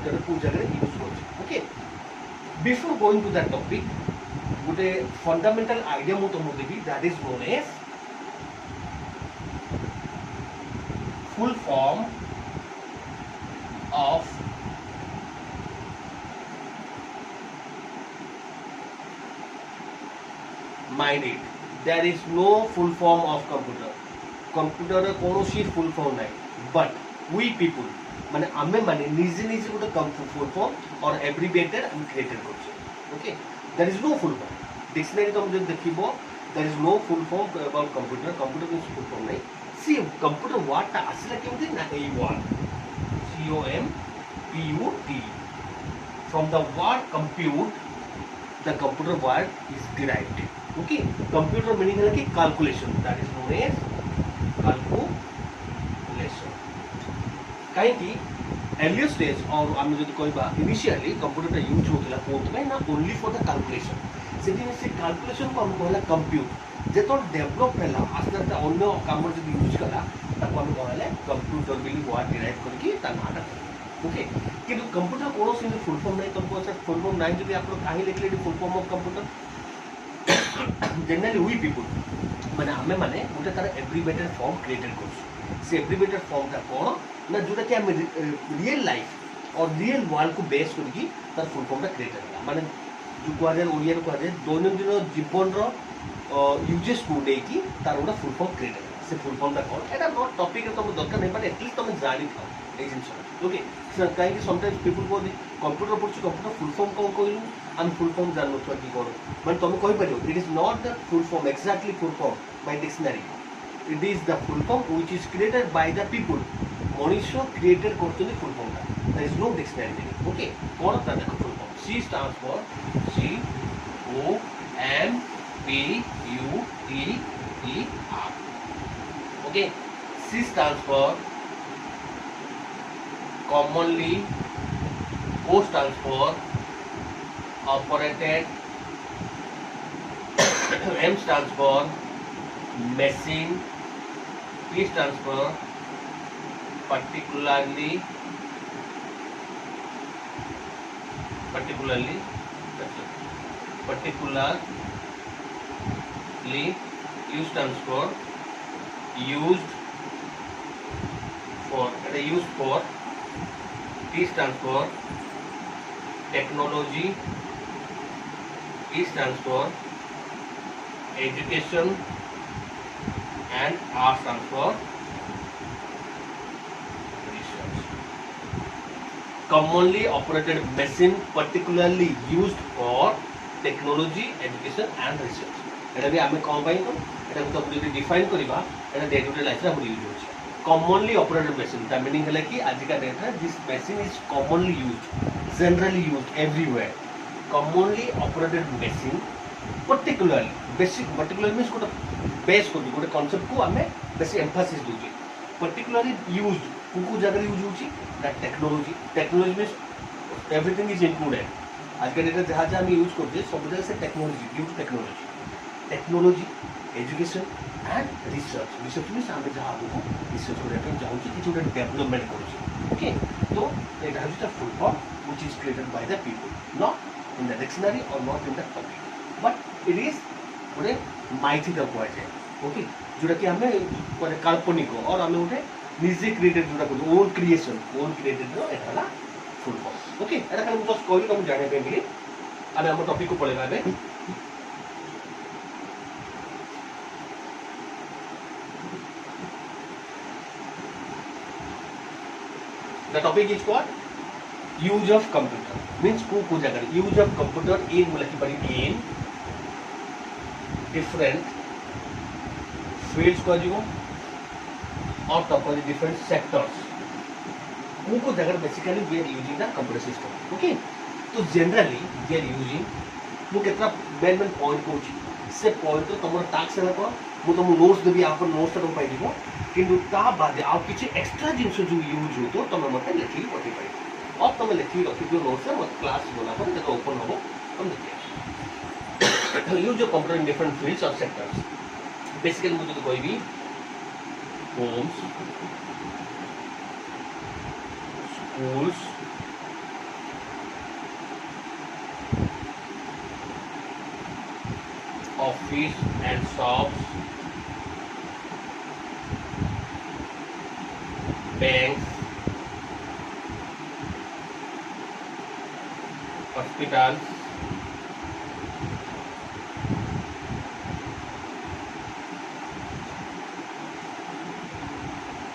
Computer को जगह use करछे okay before going to that topic गोटे फंडामेंटल आइडिया मु तुमको देबी that is known as full form of mind it there is no full form of computer कौन सी फुल फॉर्म नहीं बट वी पीपल माने आमे माने निजे निजे गोटे फुल फॉर्म और एब्रिविएटेड हम क्रिएटेड करछे okay there is no full form dictionary तुम जब देखिबो there is no full form about computer means full form नहीं सी कंप्यूटर वर्ड ता आसला केमती ना a word COMPUT from the word compute the computer word is derived okay computer meaning है कि calculation that is known as calculation कहीं की earlier stage और आम जो कहबा इनिशियली कंप्यूटर यूज होतला कोथमे ना ओनली फॉर द कैलकुलेशन सेठी से कैलकुलेशन को हम कहला कंप्यूट जेतो डेवलप हैला आस्ते आस्ते अन्य काम जो यूज कला ताको हम कहले कंप्यूटर बिली वर्ड डिराइव करके ता नाटा ओके किंतु कंप्यूटर कोनो सिंगल फुल फॉर्म नहीं तुमको अच्छा फुल फॉर्म नहीं जदि आप लोग काहे लिखले full form of computer generally we people माने हमें माने गोटे तार एब्रिविएटेड फॉर्म क्रिएटेड करछ से एब्रिविएटेड फॉर्म ता कोन ना जोटा कि हम रियल लाइफ और रियल वर्ल्ड को बेस करके तार फुल फॉर्म ता क्रिएट होला माने जो को आजे ओडिया को आजे दैनंदिन जीवन रो यूजेस को लेकी तार गोटा फुल फॉर्म क्रिएट होला से फुल फॉर्म ता कोन एटा नॉट टॉपिक तो दरकार नहीं बट एटलीस्ट तुम जानि थाओ ए जिंस ओके कहीं समटाइम्स पीपल को कंप्यूटर पढ़छु कंप्यूटर फुल फॉर्म कौन कहलु हम फुल फॉर्म जान नथवा कि कोन माने तुम कहि परियो it is not the full form exactly full form by dictionary it is the full form which is created by the people मनुष्य क्रिएटेड करछन फुल फॉर्म ता there is no dictionary meaning okay कोन ता देखो full form C stands for COMPUTER okay C stands for commonly O stands for operated M stands for machine P stands for particularly U stands for used for T stands for technology E stands for education and R stands for research commonly operated machine particularly used for technology education and research एटा भी आमे कोन पाई तो एटा तो पूरी define करबा एटा day to day life रे हम use होछ commonly operated machine ता meaning है कि आज का डेट रे this machine is commonly used generally used everywhere commonly operated machine particularly means कोटा बेस को गोटे कांसेप्ट को हमें बेसी एम्फासिस दोची particularly used को जगह यूज होची that technology means everything is included आज का डेट रे जहां हम यूज करते सब जगह से technology due to technology education and research means हम जहां को रिसर्च करते जाऊँ कि गोटे डेवलपमेंट करूँ ओके तो एटा is the full form which is created by the people not in the dictionary और not in the topic but it is गोटे माइथी तक हुआ जाए ओके जोटा कि हमें गोटे काल्पनिक और हमें गोटे निजे क्रिएटेड जोटा को ओन क्रिएटेड रो एटा फुल फॉर्म ओके एटा खाली बस कहली तुम जाने पे मिली आमे हम टॉपिक को पढेबा बे The topic is what? Use of computer means को जगह use of computer in मतलब कि बड़ी in different fields को जो और तब पर different sectors को जगह basically we are using the computer system okay तो generally we are using वो कितना main point को से point तो तुम्हारा task है ना को वो तुम notes देवी आप notes तो तुम पाई दियो किंतु ता बाद आप किसी एक्स्ट्रा जिनस जो यूज हो तो तुम मते लिखी पठी पाई और तुम लिखी रखी जो नोट्स है मत क्लास बोला पर जब ओपन हो तुम देखिए use of computer in different fields और सेक्टर्स बेसिकली मुझे तो कोई भी homes schools office and shops, banks, hospitals,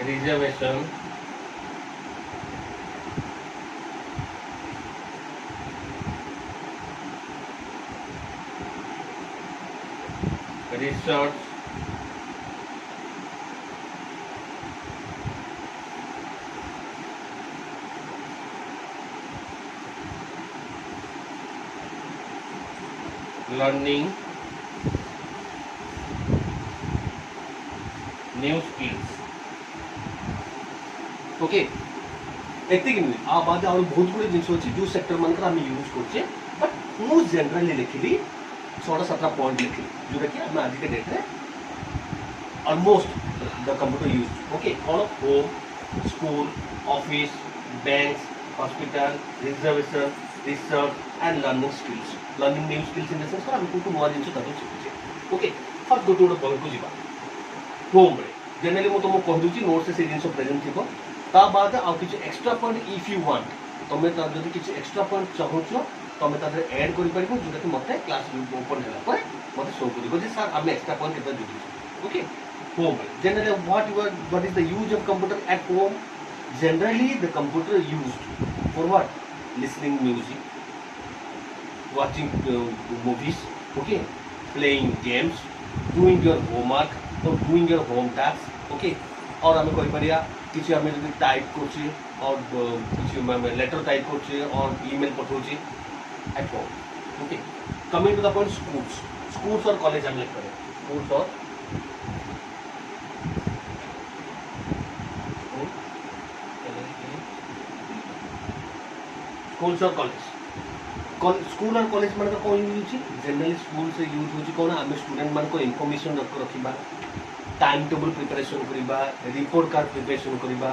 reservation, research, learning new skills. Okay एतिक नुहे आ बाद आउ बहुत गुड़े जिन अच्छी जो सेक्टर मान आम यूज करछे बट मु जनरली लिखिली 6-7 पॉइंट लिखिली जोटा कि आम आज के डेट रे almost the computer use okay कौन home school office banks hospital reservation research and learning skills learning new skills in the sense आम को नुआ जिन शिखुचे ओके फर्स्ट गोटे गोटे पॉइंट को जीवा होम रे जनरली मु तुमको कह दूची नोट से जिन प्रेजेंट थी ता बाद आउ किछ extra point if you want तमे जदि किछ एक्स्ट्रा पॉइंट चाहूछ तमे तादरे ऐड करि परिबो जोटा कि मते क्लास ओपन होला पर मते शो करिबो जे सर आमे एक्स्ट्रा पॉइंट केता जोडी okay home generally what is the use of computer at home generally the computer used for what listening music watching movies okay playing games doing your homework और doing your home task okay और आमे कहि परिया किसी आम जो type कर और किसी लेटर टाइप कर और ईमेल पठाऊँ at home okay coming to the point schools और कॉलेज आम लिख करें स्कूल्स और स्कूल और कॉलेज मान कौन यूज जनरली स्कूल से यूज हो कौन आम स्टूडेंट मान इनफॉरमेशन रखा टाइम टेबल प्रिपरेशन करवा रिपोर्ट कार्ड प्रिपरेशन करवा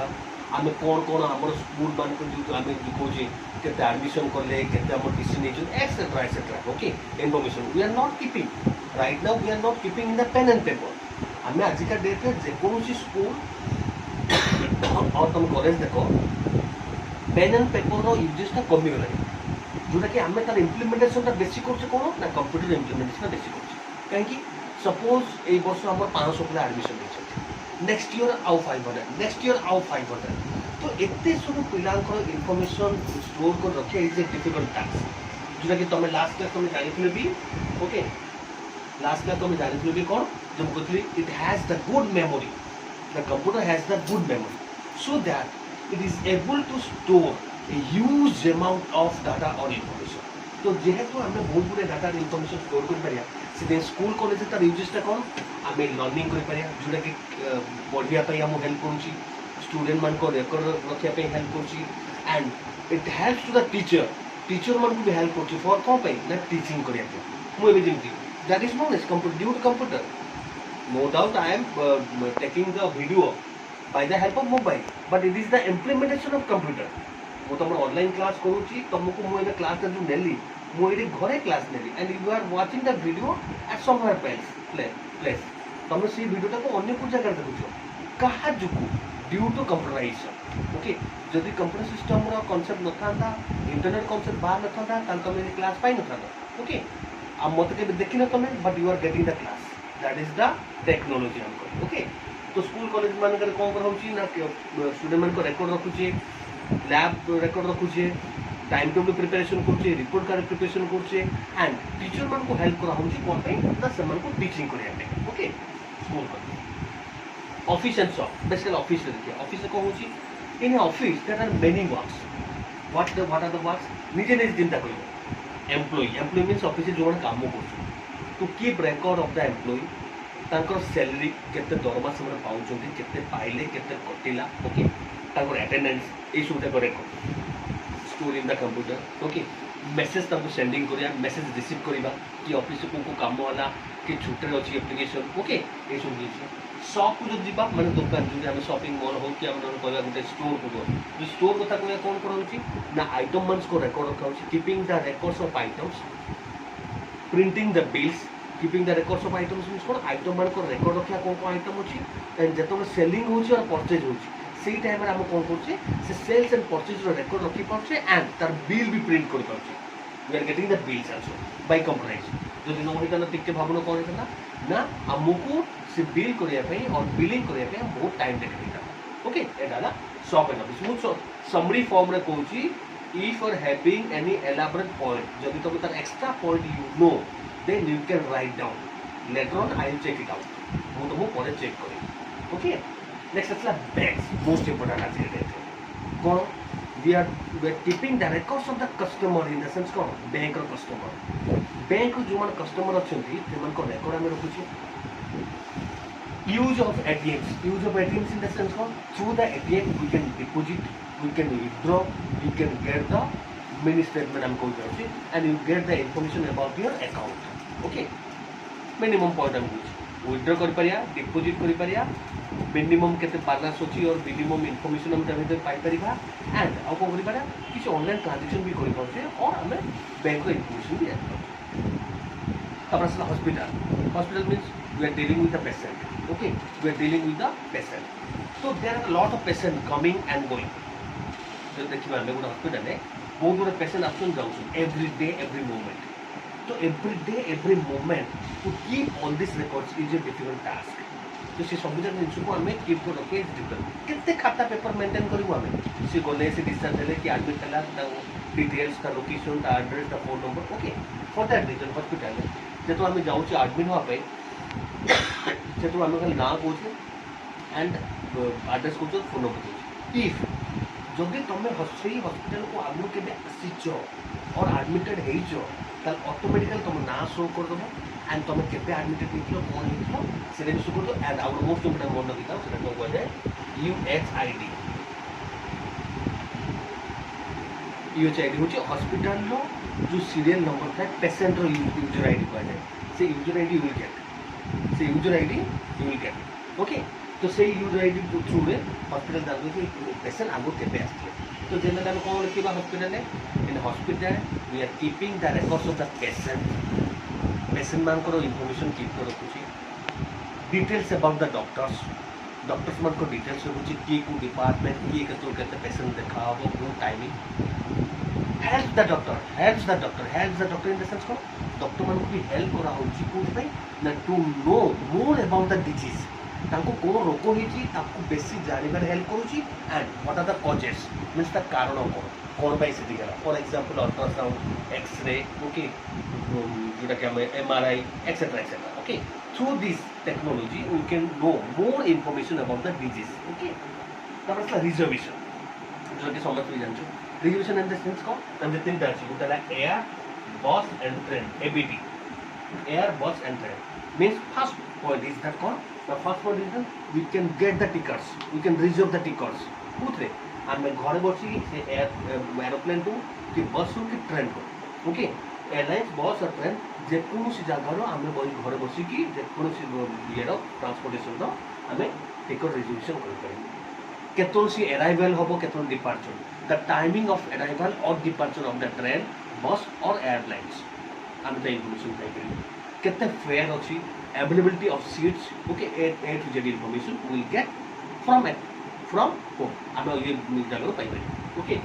आम कौन कौन आम स्कूल मान जो आम कहे के एडमिशन कले के decision etcetera etcetera okay information we are not keeping right now we are not keeping in the pen and paper आम आजिका डेट में जेकोसी स्कूल और तुम कॉलेज देख पेन एंड पेपर यूजेसटा कमिगला जोटा कि आम तार इम्प्लीमेंटेशन बेसी कर कौन ना कंप्यूटर इम्प्लीमेंटेशन बेसी कर कहीं सपोज ए वर्ष आम 500 पिला एडमिशन होती नेक्स्ट ईयर आउ 500 नेक्स्ट ईयर आउ 500 तो एते सब पिलांकर इनफॉरमेशन स्टोर कर रखिया इज ए डिफिकल्ट टास्क जोटा कि तुम लास्ट क्लास तुम जानी भी ओके लास्ट क्लास तुम जानी भी कौन जब कहती it has the good memory the computer has the good memory so that it is able to store a huge amount of data और इनफॉरमेशन तो जेहेतु आम बहुत गुड़े डाटा इनफॉरमेशन स्टोर कर से स्कूल कॉलेज तार यूजेसटा कौन आम लर्निंग कर जोटा कि पढ़ाई आम हेल्प कर स्टूडेंट मान रेकर्ड रखापी हेल्प कर and it helps to the teacher मान को भी हेल्प कर फॉर कौन ना टीचिंग करने मुझे जमी that is known as computer due to computer no doubt I am taking the video by the help of mobile but it is the implementation of computer वो तुम ऑनलाइन क्लास करुँची तुमको मुझे class जो नेली मुझे घरे क्लास नेली and you are watching the video at somewhere place तुम से वीडियोटा को अन्य कोई जगह देखुच क्या जो ड्यू टू कंप्यूटराइजेशन ओके जदि कंप्यूटर सिस्टम कॉन्सेप्ट न था इंटरनेट कॉन्सेप्ट बाहर न था तुम क्लास पाई न था ओके आ मत के देखी ना तुम but you are getting the class that is the technology हम ओके तो स्कूल कॉलेज मान कौन कराऊँ ना स्टूडेंट मान रेकर्ड रखुचे लैब रेकर्ड रखुचे टाइम टेबल प्रिपरेशन करुचे रिपोर्ट कार्ड प्रिपरेशन करुचे एंड टीचर मान को हेल्प करा कौन से टीचिंग करने okay school college office and shop basically office देखिए ऑफिस कौन हो in office there are many works what are the works निजे निजे चिंता कर एम्प्लॉय मीन्स ऑफिस जो काम कर to keep record of the employ तांकर सैलरी केते दरमा से पाउछन केते पाइले केते कटिला ओके तांकर अटेंडेंस ए सब तक record store in the computer okay message तांको सेंडिंग करिया मेसेज रिसीव करिबा कि ऑफिस को काम वाला कि छुट्टी अच्छी एप्लिकेशन ओके ये सब जिन शॉप को जो जीवा माने दुकान जो आम शॉपिंग मॉल हो कि आम कहवा गोटे स्टोर को जो स्टोर कथा कहवा कौन कराऊँ ना आइटम मानस को रेकर्ड रखा keeping the records of items printing the bills keeping the records of items means cone item मान को रिकॉर्ड रखिया कोन आइटम अछि एंड जेतो सेलिंग होछि और परचेज होछि सेही टाइम रे हम कोन करछे से सेल्स एंड परचेज रो रिकॉर्ड रखि पाछे एंड तार बिल भी प्रिंट कर पाछे we are getting the bills also by computerise जदि न होइता न टिके भावना कोन हेता ना हमकु से बिल करिया पई और बिलिंग करिया पई बहुत टाइम देखेता ओके एडाला शॉप एंड ऑफिस मु समरी फॉर्म रे कहूची if you are having any elaborate point जदि तुम तार extra point you know then you can write down later on I will check it out वो तो वो परे चेक करी ओके नेक्स्ट असला बैंक्स मोस्ट इंपोर्टेंट आज ये कौन we are keeping the records of the customer in the sense कौन बैंक और कस्टमर बैंक जो मान कस्टमर अछंती सेमान को रिकॉर्ड हम रखुची use of ATMs in the sense कौन through the ATM we can deposit we can withdraw you can get the mini statement हम कहते हैं and you get the information about your account okay minimum point हम कुछ withdraw कर परिया deposit कर परिया minimum केते balance होची और minimum information हम तभी तक पाई परिबा and अब को करि परिया किछ ऑनलाइन ट्रांजैक्शन भी करि पाछे और हमें बैंक रो information भी आते अब असला hospital means we are dealing with the patient okay we are dealing with the patient so there are a lot of patient coming and going तो देखिए मैं गोटे हॉस्पिटल है बहुत गुड़ा पेशेंट आसन जाउछन एवरी डे एवरी मोमेंट तो every day every moment to keep all this records is a difficult task तो से सब जन जिंस को हमें कीप को रखे डिफिकल्ट कितने खाता पेपर मेंटेन करिवो हमें से गोले से डिस्चार्ज ले कि एडमिट कला डिटेल्स का लोकेशन का एड्रेस का phone number okay for that reason hospital जे तो हमें जाउछ एडमिट होआ पे जे तो हमें ना कोछ एंड एड्रेस कोछ फोन नंबर इफ जदि तुम सही हॉस्पिटल को आगु के आसीच और एडमिटेड हो ऑटोमेटिकली तुम ना शो कर दब एंड तुम के एडमिटेड हो कौन हो से शो कर दो एंड आउट मोस्ट इम्पोर्टेंट मन रखी था से कौन कहे UHID UHID हूँ हॉस्पिटल जो सीरियल नंबर था पेसेंट यूजर आईडी कहुए से यूजर आईडी विल गेट से user ID you will get okay तो से यूजर आईडी थ्रू रे हॉस्पिटल जाते पेशेंट आगो केबे आसले तो जनरल हम कौन लिखा hospital in hospital we are keeping the records of the patient मान को इनफॉरमेशन कीप कर रखुची डिटेल्स अबाउट द डॉक्टर्स मान को डिटेल्स रखुची की को डिपार्टमेंट की केते पेशेंट देखा हो को timing help the doctor in the sense को डॉक्टर मान को भी हेल्प करा होची को पे ना to know more about the disease तांको कोन रोग होईची ताको बेसी जानिबार हेल्प करूची and what are the causes means the कारण कोन बाय से दिगला for example ultrasound x-ray okay जोटा कि हम MRI etcetera okay through this technology we can know more information about the disease okay तब असला रिजर्वेशन जो कि समझ भी जानছো रिजर्वेशन इन द सेंस को हम तीन दाची उतला एयर बस एंड ट्रेन एबीटी एयर बस and train means first point is that called the first point is that we can get the tickets we can reserve the tickets कुछ रे हमें घर बसी से एरोप्लेन को कि बस को कि ट्रेन को ओके एयरलाइंस बस और ट्रेन जे कोनोसी जगह रो हमें बही घर बसी कि जे कोनोसी ये रो ट्रांसपोर्टेशन रो हमें टिकट रिजर्वेशन कर पाए केतन सी अराइवल होबो केतन departure the timing of arrival और departure of the train bus और एयरलाइंस हमें द इंफॉर्मेशन पाई करी केते फेयर अछि availability of seats okay A to Z information we will get from home हम ये जगह पाई पाई ओके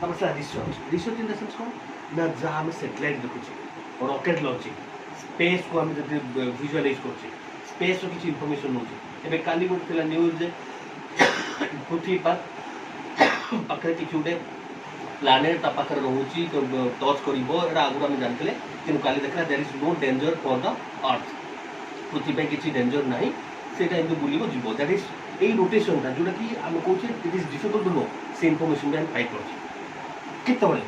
अब असला रिसर्च इन द सेंस को ना जहाँ हमें सैटेलाइट देखुचे रॉकेट लॉन्चिंग स्पेस को हम जब विजुअलाइज करछे स्पेस को किसी इंफॉर्मेशन नोचे एबे काली गोटे थिला न्यूज जे पृथ्वी पर पाखरे किछु उडे प्लानेट ता पाखरे रहउची तो टच करिवो एटा आगु हम जानतले कि काली देखला there is no danger for the earth पृथ्वी पे किसी डेंजर नहीं सेटा एंड बुलिबो जीवो दैट इज ए रोटेशन ता जोटा कि हम कोचे it is difficult to know से इंफॉर्मेशन में पाई करछि केतोले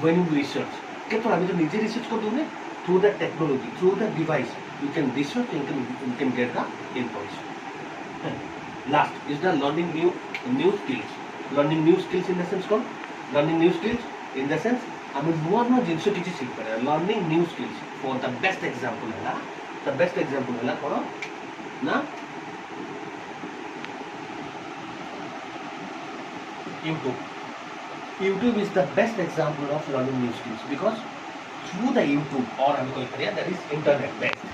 व्हेन यू रिसर्च केतोले हम जो निजे रिसर्च कर दोने through the technology through the device you can research and you can get the information last is the learning new skills in the sense कौन learning new skills in the sense हम नुआ नुआ जिनस किसी सीख पारे learning new skills for the best example है the best example है कौन ना YouTube is the best example of learning new skills because through the YouTube और आम कह that is internet based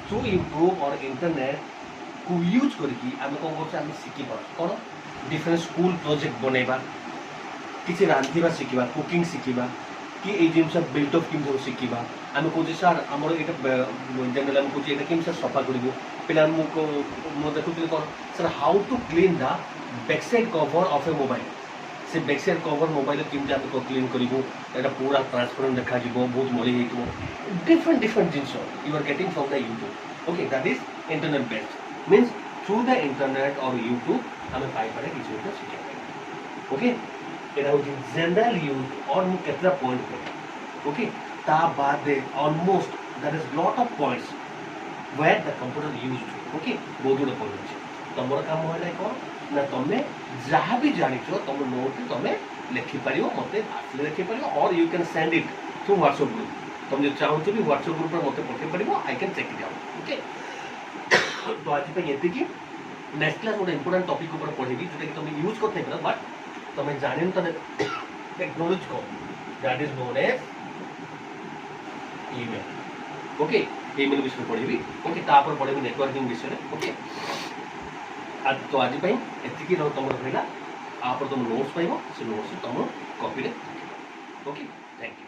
through YouTube और इंटरनेट को यूज करके आम कौन कर शिखिपा कौन डिफरेंट स्कूल प्रोजेक्ट बनवा किसी रांधिबा शिखा कुकिंग शिखा कि ये जिन बिल्ट अफ कि शिखा आम कहे सार आमर ये जनरल आम कहे कि सर सफा करूँ पिला देखुली कौन sir how to clean the backside cover of a mobile से बैकसाइड कवर मोबाइल केमती आम क्लीन करूँ यहाँ पूरा ट्रांसपेरेंट देखा बहुत मली हो डिफरेंट डिफरेंट जिन you are getting from the YouTube okay that is internet based means through the internet और यूट्यूब आम पाइपर किसी गोटे शिखा ओके यहाँ हूँ जनरल यूज और मुझे केतटा पॉइंट ओके ता बाद almost there is lot of points where the computer used okay बहुत गुड पॉइंट अच्छे तुम काम है कौन ना तुम्हें जहाँ भी जान तुम नोट तुम्हें लिखिपर मत आसले लिखिपर और you can send it through WhatsApp group तुम जो चाहूँ भी व्हाट्सएप ग्रुप में मत पठे पार I can check it out okay तो आज ये नेक्स्ट क्लास गोटे इंपोर्टाट टपिक पढ़ेगी जोटा कि तुम यूज कर बट तुम्हें जान तो टेक्नोलॉजी कौन that is known as email okay email विषय पढ़ी ओके तापर पढ़ी नेटवर्किंग विषय ओके तो आज एति तुम रहा आप तुम नोट्स पाइब से नोट्स तुम कॉपी ओके थैंक यू।